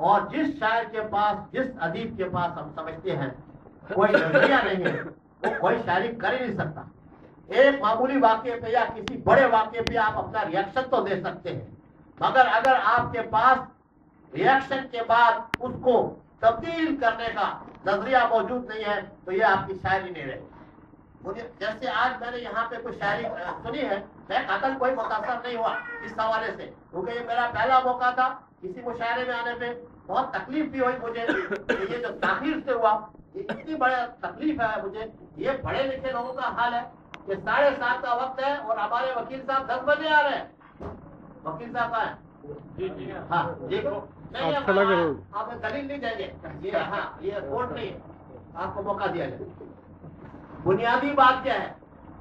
اور جس شاعر کے پاس، جس ادیب کے پاس ہم سمجھتے ہیں کوئی نظریہ نہیں ہے، وہ کوئی شاعری کر ہی نہیں سکتا. ایک معمولی واقعے پہ یا کسی بڑے واقعے پہ آپ اپنا ریئیکشن تو دے سکتے ہیں، مگر اگر آپ کے پاس ریئیکشن کے بعد اس کو تبدیل کرنے کا نظریہ موجود نہیں ہے تو یہ آپ کی شاعری نہیں رہے. جیسے آج میں نے یہاں پہ کچھ شاعری سنی ہے، میں قطعاً کوئی متاثر نہیں ہوا اس حوالے سے، کیونکہ یہ میرا پہلا موقع تھا کسی مشاعرے میں آنے پہ. بہت تکلیف بھی ہوئی مجھے کہ یہ جو تاخیر سے ہوا، یہ اتنی بڑا تکلیف ہے مجھے. یہ پڑھے لکھے لوگوں کا حال ہے کہ 7:30 کا وقت ہے اور ہمارے وکیل صاحب 10 بجے آ رہے ہیں. وکیل صاحب کا ہے ہاں جی، نہیں آپ دلیل نہیں دیں گے، یہ ہاں یہ کورٹ نہیں ہے، آپ کو موقع دیا جائے. بنیادی بات کیا ہے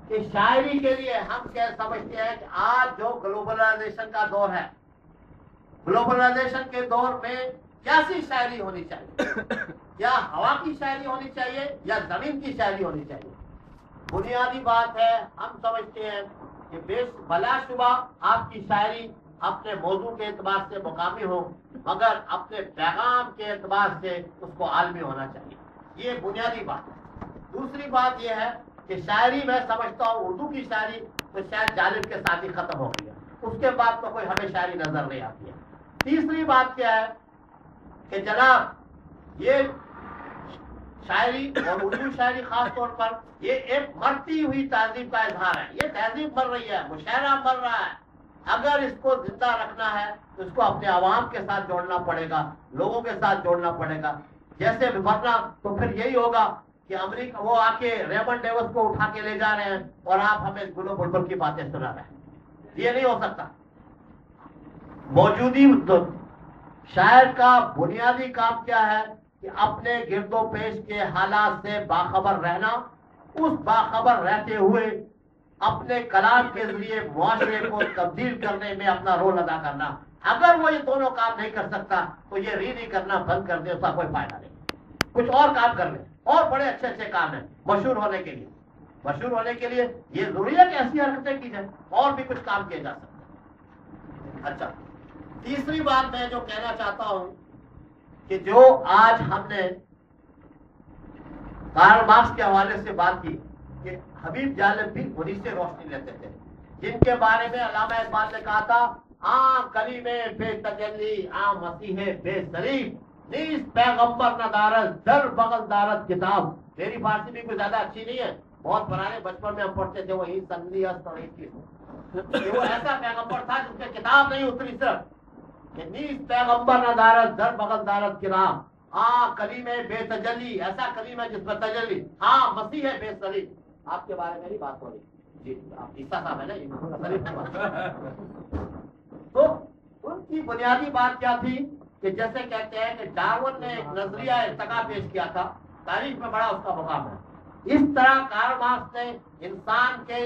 کہ شاعری کے لیے ہم کیا سمجھتے ہیں کہ آج جو گلوبلائزیشن کا دور ہے، گلوبلائزیشن کے دور میں کیسی شاعری ہونی چاہیے؟ کیا ہوا کی شاعری ہونی چاہیے یا زمین کی شاعری ہونی چاہیے؟ بنیادی بات ہے، ہم سمجھتے ہیں کہ بلا شبہ آپ کی شاعری اپنے موضوع کے اعتبار سے مقامی ہو، مگر اپنے پیغام کے اعتبار سے اس کو عالمی ہونا چاہیے. یہ بنیادی بات ہے. دوسری بات یہ ہے کہ شاعری میں سمجھتا ہوں اردو کی شاعری تو شاید جالب کے ساتھ ہی ختم ہو گیا، اس کے بعد تو کوئی ہمیں شاعری نظر نہیں آتی ہے. تیسری بات کیا ہے کہ جناب یہ شاعری اور اردو شاعری خاص طور پر یہ ایک مرتی ہوئی تہذیب کا اظہار ہے. یہ تہذیب مر رہی ہے، مشاعرہ مر رہا ہے. اگر اس کو زندہ رکھنا ہے تو اس کو اپنے عوام کے ساتھ جوڑنا پڑے گا، لوگوں کے ساتھ جوڑنا پڑے گا. جیسے ورنہ تو پھر یہی ہوگا کہ امریکہ وہ آ کے ریمنڈ ڈیوس کو اٹھا کے لے جا رہے ہیں اور آپ ہمیں گلو بلبل کی باتیں سنا رہے ہیں. یہ نہیں ہو سکتا. موجودی شاعر کا بنیادی کام کیا ہے کہ اپنے گرد و پیش کے حالات سے باخبر رہنا، اس باخبر رہتے ہوئے اپنے کلام کے ذریعے معاشرے کو تبدیل کرنے میں اپنا رول ادا کرنا. اگر وہ یہ دونوں کام نہیں کر سکتا تو یہ ری کرنا بند کر دے، اس کا کوئی فائدہ نہیں. کچھ اور کام کر لیں، اور بڑے اچھے اچھے کام ہیں مشہور ہونے کے لیے. مشہور ہونے کے لیے یہ ضروری ہے کہ ایسی حرکتیں کی جائیں، اور بھی کچھ کام کیے جا سکتے ہیں. اچھا، تیسری بات میں جو کہنا چاہتا ہوں کہ جو آج ہم نے کارل مارکس کے حوالے سے بات کی کہ حبیب جالب بھی انہی سے روشنی لیتے تھے، جن کے بارے میں علامہ اقبال نے کہا تھا کلیم بے تجلی مسیح بے صلیب، نیز پیغمبر نہ دارت در بغل دارت کتاب. میری فارسی بھی کوئی زیادہ اچھی نہیں ہے، بہت پرانے بچپن میں ہم پڑھتے تھے وہی سندھی کی وہ ایسا پیغمبر تھا جس میں کتاب نہیں اتری، صرف کہ نیز پیغمبر نہ دارت در بغل دارت کتاب، کلیم بے تجلی، ایسا کلیم ہے جس میں تجلی، مسیح بے صلیب. آپ کے بارے میں ہی بات ہو رہی جی، آپ عیسیٰ صاحب ہے نا. تو ان کی بنیادی بات کیا تھی کہ جیسے کہتے ہیں کہ ڈارون نے ایک نظریہ ارتقا پیش کیا تھا، تاریخ میں بڑا اس کا مقام ہے. اس طرح کارل مارکس نے انسان کے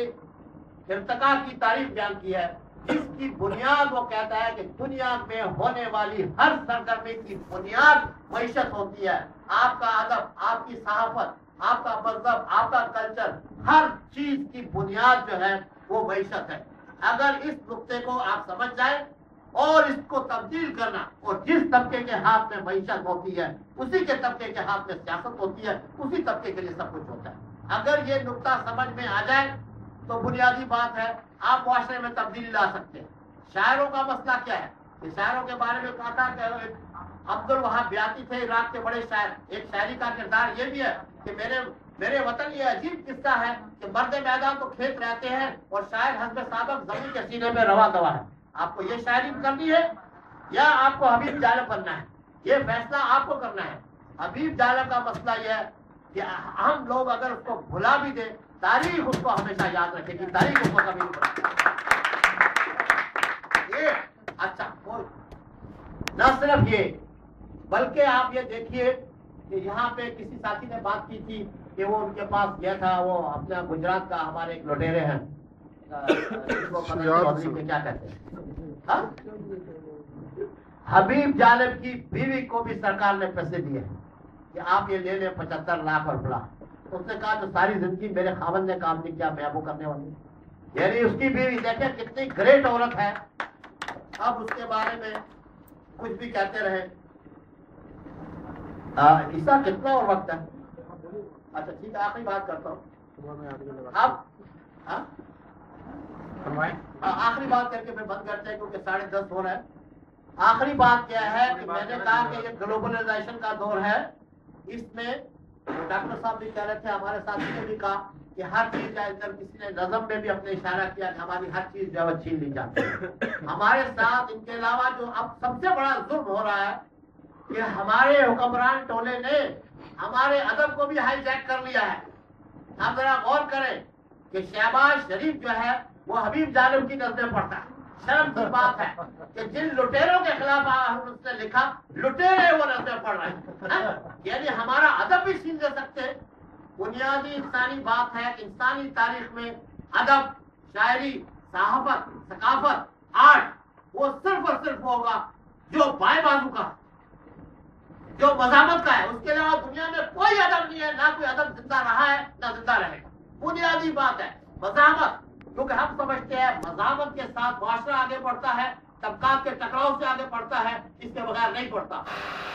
ارتقا کی تاریخ بیان کی ہے، جس کی بنیاد وہ کہتا ہے کہ دنیا میں ہونے والی ہر سرگرمی کی بنیاد معیشت ہوتی ہے. آپ کا ادب، آپ کی صحافت، آپ کا مذہب، آپ کا کلچر، ہر چیز کی بنیاد جو ہے وہ معیشت ہے. اگر اس نقطے کو آپ سمجھ جائیں اور اس کو تبدیل کرنا، اور جس طبقے کے ہاتھ میں معیشت ہوتی ہے اسی کے طبقے کے ہاتھ میں سیاست ہوتی ہے، اسی طبقے کے لیے سب کچھ ہوتا ہے. اگر یہ نقطہ سمجھ میں آ جائے تو بنیادی بات ہے آپ معاشرے میں تبدیلی لا سکتے ہیں. شاعروں کا مسئلہ کیا ہے کہ شاعروں کے بارے میں کہا تھا کہ عبد الوہاب بیاتی تھے عراق کے بڑے شاعر. ایک شاعری کا کردار یہ بھی ہے کہ میرے وطن یہ عجیب قصہ ہے کہ مرد میدان تو کھیت رہتے ہیں اور شاعر حسب سابق زمین کے سینے میں روا دوا ہے. آپ کو یہ شاعری کرنی ہے یا آپ کو حبیب جالب بننا ہے؟ یہ فیصلہ آپ کو کرنا ہے. حبیب جالب کا مسئلہ یہ ہے کہ ہم لوگ اگر اس کو بھلا بھی دیں، تاریخ اس کو ہمیشہ یاد رکھے گی، تاریخ اس کو کبھی نہیں بھولے. اچھا، نہ صرف یہ بلکہ آپ یہ دیکھیے کہ یہاں پہ کسی ساتھی نے بات کی تھی کہ وہ ان کے پاس گیا تھا، وہ اپنا گجرات کا ہمارے ایک لٹیرے ہیں کیا کہتے ہیں، حبیب جالب کی بیوی کو بھی سرکار نے پیسے دیے ہیں کہ آپ یہ لے لیں 75 لاکھ اور بلا. اس نے کہا تو ساری زندگی میرے خاوند نے کام نہیں کیا، میں وہ کرنے والی. یعنی اس کی بیوی دیکھیں کتنی گریٹ عورت ہے. اب اس کے بارے میں کچھ بھی کہتے رہے. عیسیٰ کتنا اور وقت ہے؟ اچھا ٹھیک ہے، آخری بات کرتا ہوں اب آخری بات کر کے پھر بند کرتے ہیں کیونکہ 10:30 ہو رہا ہے. آخری بات کیا ہے کہ میں نے کہا کہ یہ گلوبلائزیشن کا دور ہے. اس میں ڈاکٹر صاحب بھی کہہ رہے تھے، ہمارے ساتھی نے بھی کہا کہ ہر چیز اندر کسی نے نظم میں بھی اپنے اشارہ کیا کہ ہماری ہر چیز جو ہے چھین لی جاتی ہے ہمارے ساتھ. ان کے علاوہ جو اب سب سے بڑا ظلم ہو رہا ہے کہ ہمارے حکمران ٹولے نے ہمارے ادب کو بھی ہائی جیک کر لیا ہے. آپ ذرا غور کریں کہ شہباز شریف جو ہے وہ حبیب جانب کی نظریں پڑھتا ہے. شرم کی بات ہے کہ جن لٹیروں کے خلاف اس نے لکھا، لٹیرے وہ نظریں پڑھ رہے ہیں. یعنی ہمارا ادب بھی چھین دے سکتے ہیں. بنیادی انسانی بات ہے کہ انسانی تاریخ میں ادب، شاعری، صحافت، ثقافت، آرٹ وہ صرف اور صرف ہوگا جو بائیں بازو کا، جو مذاہبت کا ہے. اس کے علاوہ دنیا میں کوئی ادب نہیں ہے، نہ کوئی ادب زندہ رہا ہے نہ زندہ رہے گا. بنیادی بات ہے مذاہبت، کیونکہ ہم سمجھتے ہیں مذاہبت کے ساتھ معاشرہ آگے بڑھتا ہے، طبقات کے ٹکراؤ سے آگے بڑھتا ہے، اس کے بغیر نہیں بڑھتا.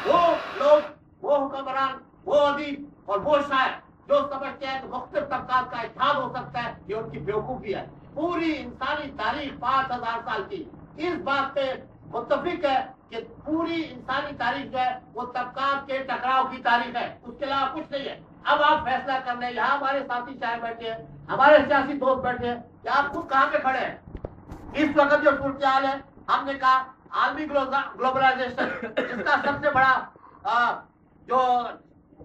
وہ لوگ، وہ حکمران، وہ ادیب اور وہ شاعر جو سمجھتے ہیں کہ مختلف طبقات کا اتحاد ہو سکتا ہے، یہ ان کی بیوقوفی ہے. پوری انسانی تاریخ 5000 سال کی اس بات پہ متفق ہے کہ پوری انسانی تاریخ جو ہے وہ طبقات کے ٹکراؤ کی تاریخ ہے، اس کے علاوہ کچھ نہیں ہے. اب آپ فیصلہ کر لیں. یہاں ہمارے ساتھی شاعر بیٹھے ہیں، ہمارے سیاسی دوست بیٹھے ہیں، کہ آپ خود کہاں پہ کھڑے ہیں. اس وقت جو صورتحال ہے، ہم نے کہا عالمی گلوبلائزیشن جس کا سب سے بڑا جو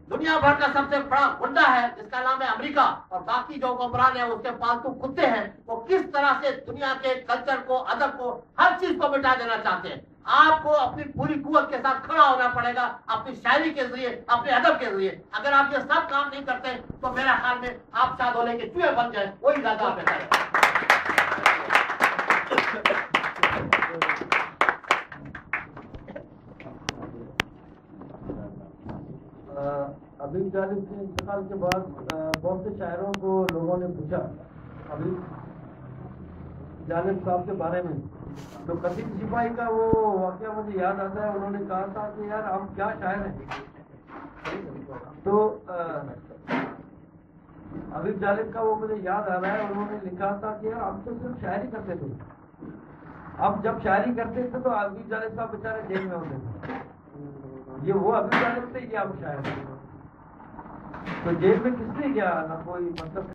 دنیا بھر کا سب سے بڑا غنڈہ ہے جس کا نام ہے امریکہ، اور باقی جو حکمران ہیں اس کے پالتو کتے ہیں، وہ کس طرح سے دنیا کے کلچر کو، ادب کو، ہر چیز کو مٹا دینا چاہتے ہیں. آپ کو اپنی پوری قوت کے ساتھ کھڑا ہونا پڑے گا، اپنی شاعری کے ذریعے، اپنے ادب کے ذریعے. اگر آپ یہ سب کام نہیں کرتے تو میرا خیال میں آپ شادولے کے چوہے بن جائیں، وہی زیادہ بہتر ہے. ابھی جانب کے انتقال کے بعد بہت سے شاعروں کو لوگوں نے پوچھا ابھی جانب صاحب کے بارے میں، تو قصید سپاہی کا وہ واقعہ مجھے یاد آتا ہے. انہوں نے کہا تھا کہ یار ہم کیا شاعر ہیں. تو ابھی جانب کا وہ مجھے یاد آ رہا ہے، انہوں نے لکھا تھا کہ یار ہم تو صرف شاعری کرتے تھے. اب جب شاعری کرتے تھے تو ابھی جانب صاحب بیچارے جیل میں ہوتے تھے. یہ وہ ابھی جانب تھے کہ آپ شاعر، تو جیل میں کس نے کیا، نہ کوئی مطلب